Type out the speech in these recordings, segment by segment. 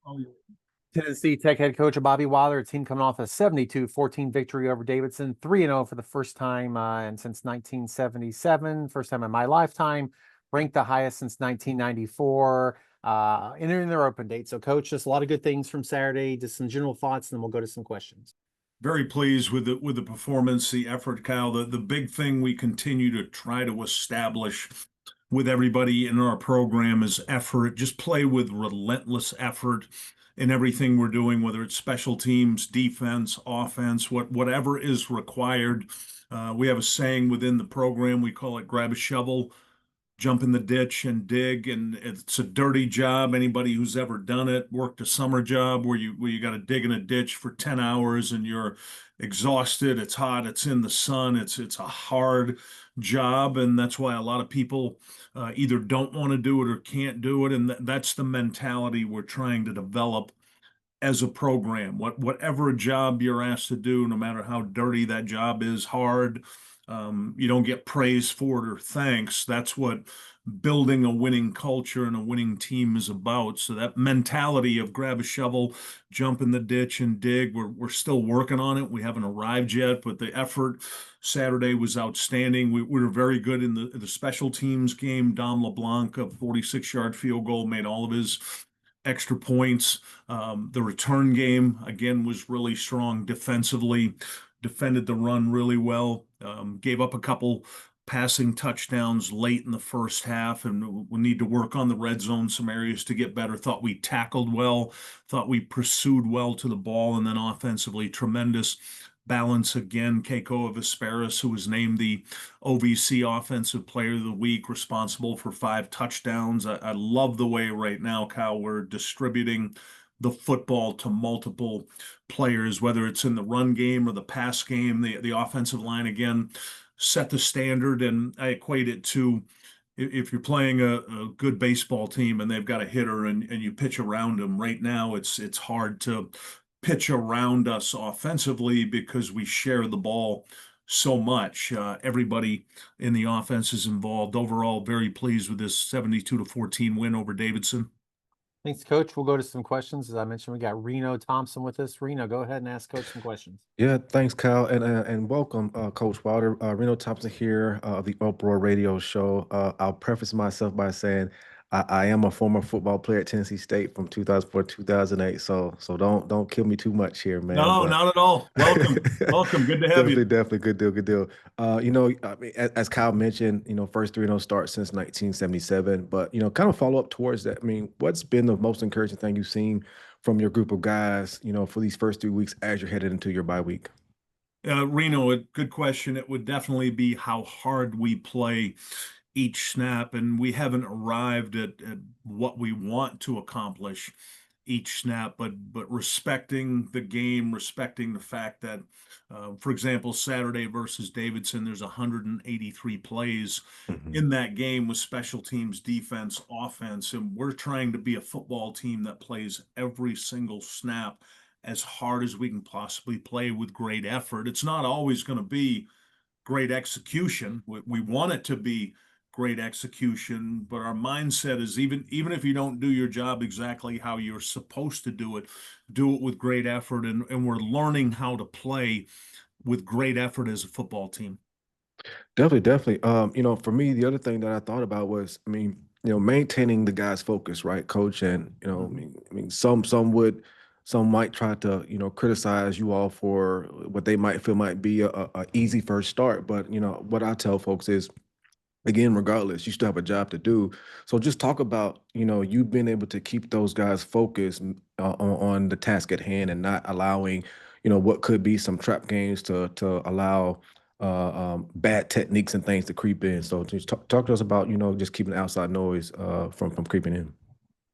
Oh, yeah. Tennessee Tech head coach Bobby Wilder, a team coming off a 72-14 victory over Davidson, 3-0 for the first time and since 1977, first time in my lifetime, ranked the highest since 1994, entering their open date. So, coach, just a lot of good things from Saturday, just some general thoughts, and then we'll go to some questions. Very pleased with the performance, the effort, Kyle. The big thing we continue to try to establish with everybody in our program is effort. Just play with relentless effort in everything we're doing, whether it's special teams, defense, offense, whatever is required. We have a saying within the program. We call it grab a shovel, jump in the ditch and dig, and it's a dirty job. Anybody who's ever done it, worked a summer job where you got to dig in a ditch for 10 hours and you're exhausted, it's hot, it's in the sun, it's a hard job, and that's why a lot of people either don't want to do it or can't do it, and that's the mentality we're trying to develop as a program. Whatever job you're asked to do, no matter how dirty that job is, hard, you don't get praise for it or thanks. That's what building a winning culture and a winning team is about. So that mentality of grab a shovel, jump in the ditch and dig, we're still working on it. We haven't arrived yet, but the effort Saturday was outstanding. We were very good in the special teams game. Dom LeBlanc, a 46-yard field goal, made all of his extra points. The return game, again, was really strong defensively, defended the run really well, gave up a couple passing touchdowns late in the first half, and we need to work on the red zone, some areas to get better. Thought we tackled well, thought we pursued well to the ball, and then offensively, tremendous balance again. Keiko Vesperis, who was named the OVC Offensive Player of the Week, responsible for 5 touchdowns. I love the way right now, Kyle, we're distributing the football to multiple players, whether it's in the run game or the pass game. The offensive line, again, set the standard, and I equate it to if you're playing a good baseball team and they've got a hitter and you pitch around them. Right now, it's hard to pitch around us offensively because we share the ball so much. Everybody in the offense is involved. Overall, very pleased with this 72-14 win over Davidson. Thanks, coach. We'll go to some questions. As I mentioned, we got Reno Thompson with us. Reno, go ahead and ask coach some questions. Yeah, thanks, Kyle, and welcome, Coach Wilder. Reno Thompson here of the Uproar Radio Show. I'll preface myself by saying I am a former football player at Tennessee State from 2004 to 2008. So don't kill me too much here, man. No, But not at all. Welcome. Welcome. Good to have you. definitely, good deal, good deal. I mean, as Kyle mentioned, first 3-0 start since 1977. But kind of follow up towards that. I mean, what's been the most encouraging thing you've seen from your group of guys, for these first 3 weeks as you're headed into your bye week? Reno, a good question. It would definitely be how hard we play each snap, and we haven't arrived at what we want to accomplish each snap, but respecting the game, respecting the fact that, for example, Saturday versus Davidson, there's 183 plays Mhm. in that game with special teams, defense, offense, and we're trying to be a football team that plays every single snap as hard as we can possibly play with great effort. It's not always going to be great execution. We want it to be great execution, but our mindset is even if you don't do your job exactly how you're supposed to do it with great effort, and we're learning how to play with great effort as a football team. Definitely, definitely. For me, the other thing that I thought about was, I mean, maintaining the guy's focus, right, coach? And Mhm. some might try to, criticize you all for what they might feel might be a easy first start. But what I tell folks is, again, regardless, you still have a job to do. So just talk about, you being able to keep those guys focused on the task at hand and not allowing, what could be some trap games to allow bad techniques and things to creep in. So just talk to us about, just keeping the outside noise from creeping in.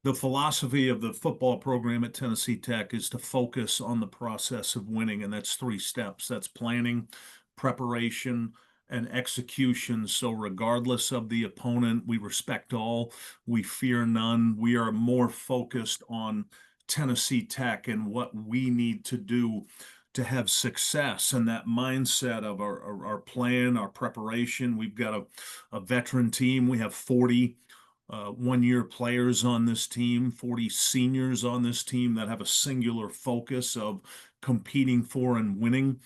The philosophy of the football program at Tennessee Tech is to focus on the process of winning, and that's 3 steps. That's planning, preparation, and execution. So, regardless of the opponent, we respect all, we fear none. We are more focused on Tennessee Tech and what we need to do to have success, and that mindset of our plan, our preparation. We've got a veteran team. We have 40 one-year players on this team, 40 seniors on this team that have a singular focus of competing for and winning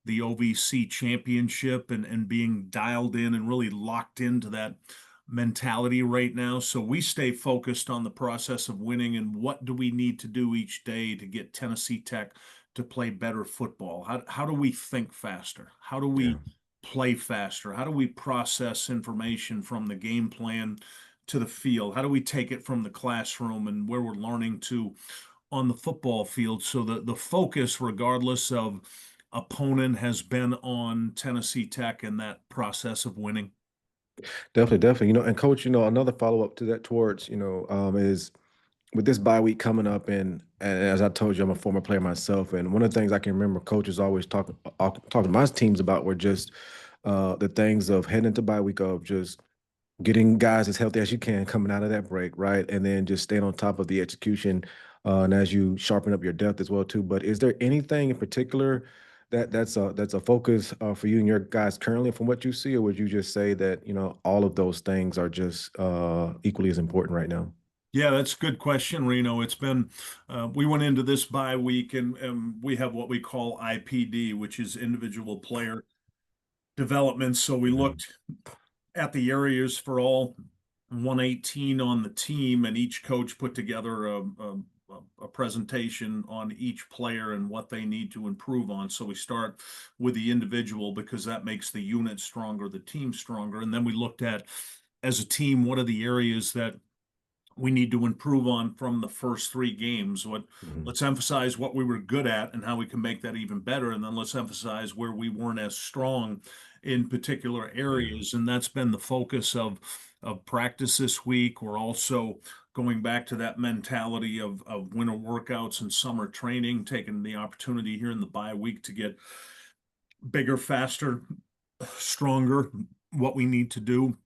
the OVC championship and being dialed in and really locked into that mentality right now. So we stay focused on the process of winning and what do we need to do each day to get Tennessee Tech to play better football? How do we think faster? How do Yeah. we play faster? How do we process information from the game plan to the field? How do we take it from the classroom and where we're learning to on the football field? So the focus, regardless of opponent, has been on Tennessee Tech and that process of winning. Definitely, definitely. And coach, another follow up to that towards, is with this bye week coming up, and as I told you, I'm a former player myself, and one of the things I can remember coaches always talking to my teams about were just the things of heading into bye week of just getting guys as healthy as you can coming out of that break, right? And then just staying on top of the execution, and as you sharpen up your depth as well too. But is there anything in particular that's a focus for you and your guys currently from what you see, or would you just say that all of those things are just equally as important right now? Yeah, that's a good question, Reno. It's been, we went into this bye week and we have what we call IPD, which is individual player development. So we Mhm. looked at the areas for all 118 on the team, and each coach put together a presentation on each player and what they need to improve on. So we start with the individual because that makes the unit stronger, the team stronger. And then we looked at, as a team, what are the areas that we need to improve on from the first three games. Mhm. Let's emphasize what we were good at and how we can make that even better, and then let's emphasize where we weren't as strong in particular Yeah. areas. And that's been the focus of practice this week. We're also going back to that mentality of winter workouts and summer training, taking the opportunity here in the bye week to get bigger, faster, stronger, what we need to do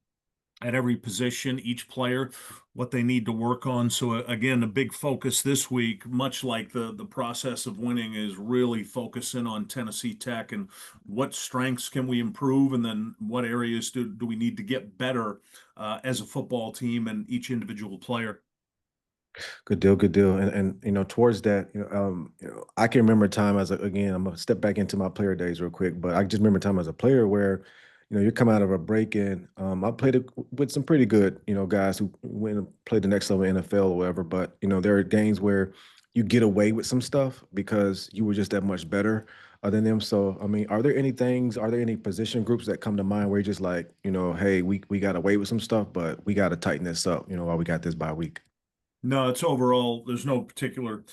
at every position, each player, what they need to work on. So again, a big focus this week, much like the process of winning, is really focusing on Tennessee Tech and what strengths can we improve, and then what areas do we need to get better as a football team and each individual player. Good deal, good deal. And towards that, I can remember a time again, I'm gonna step back into my player days real quick, but I just remember a time as a player where, you're coming out of a break in. I played with some pretty good, guys who went and played the next level NFL or whatever. But there are games where you get away with some stuff because you were just that much better than them. So I mean, are there any position groups that come to mind where you're just like, hey, we got away with some stuff, but we got to tighten this up, while we got this bye week. No, it's overall, there's no particular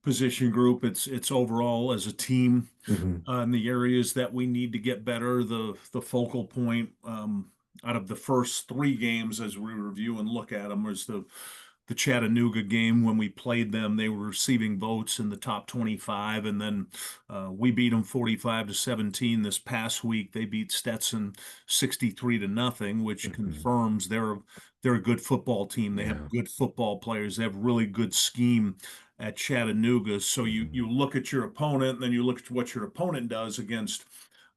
position group. It's overall as a team Hmm. in the areas that we need to get better. The focal point out of the first three games, as we review and look at them, was the Chattanooga game. When we played them, they were receiving votes in the top 25, and then we beat them 45-17 this past week. They beat Stetson 63-0, which Hmm. confirms they're a good football team. They have Yeah. good football players. They have really good scheme at Chattanooga. So you Mhm. look at your opponent, and then you look at what your opponent does against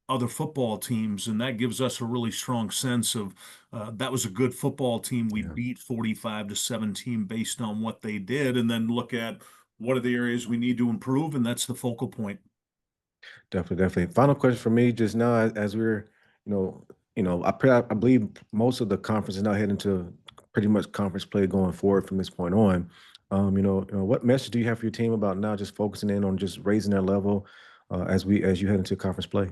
other football teams, and that gives us a really strong sense of that was a good football team. We Yeah, beat 45-17 based on what they did, and then look at what are the areas we need to improve, and that's the focal point. definitely, definitely. Final question for me, just now, as we're, you know, I believe most of the conference is now heading to pretty much conference play going forward from this point on. What message do you have for your team about now just focusing in on just raising their level as you head into conference play?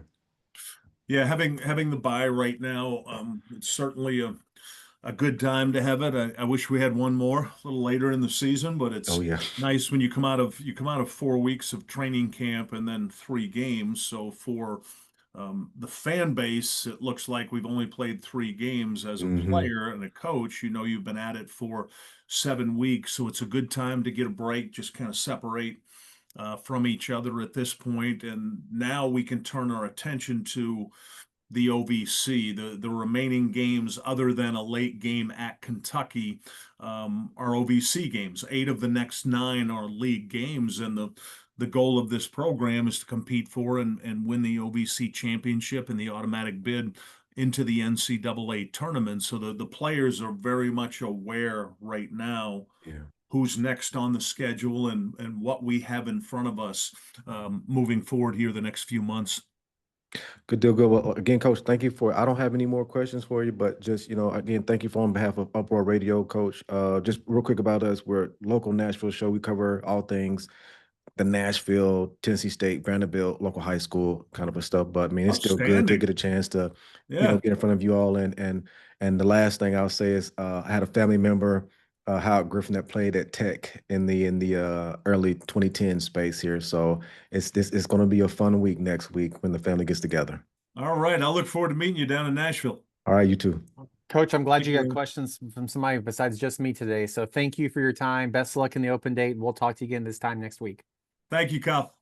Yeah, having the bye right now, it's certainly a good time to have it. I wish we had one more a little later in the season, but Oh it's yeah. nice when you come out of 4 weeks of training camp and then three games. So for the fan base, it looks like we've only played three games. As a Hmm. player and a coach, you've been at it for 7 weeks, so it's a good time to get a break, just kind of separate from each other at this point. And now we can turn our attention to the OVC. The remaining games, other than a late game at Kentucky, are OVC games. 8 of the next 9 are league games, and the goal of this program is to compete for and win the OVC championship and the automatic bid into the NCAA tournament. So the players are very much aware right now Yeah. who's next on the schedule and what we have in front of us moving forward here the next few months. Good deal. Good. Well, again, Coach, thank you for. I don't have any more questions for you, but just again, thank you for on behalf of Uproar Radio, Coach. Just real quick about us, we're a local Nashville show. We cover all things the Nashville, Tennessee State, Vanderbilt, local high school kind of a stuff. But I mean, it's still good to Outstanding. get a chance to Yeah. get in front of you all. And the last thing I'll say is I had a family member, Howard Griffin, that played at Tech in the early 2010 space here. So it's going to be a fun week next week when the family gets together. All right. I look forward to meeting you down in Nashville. All right, you too. Coach, I'm glad Thank you got you. questions from somebody besides just me today. So thank you for your time. Best of luck in the open date. We'll talk to you again this time next week. Thank you, Kyle.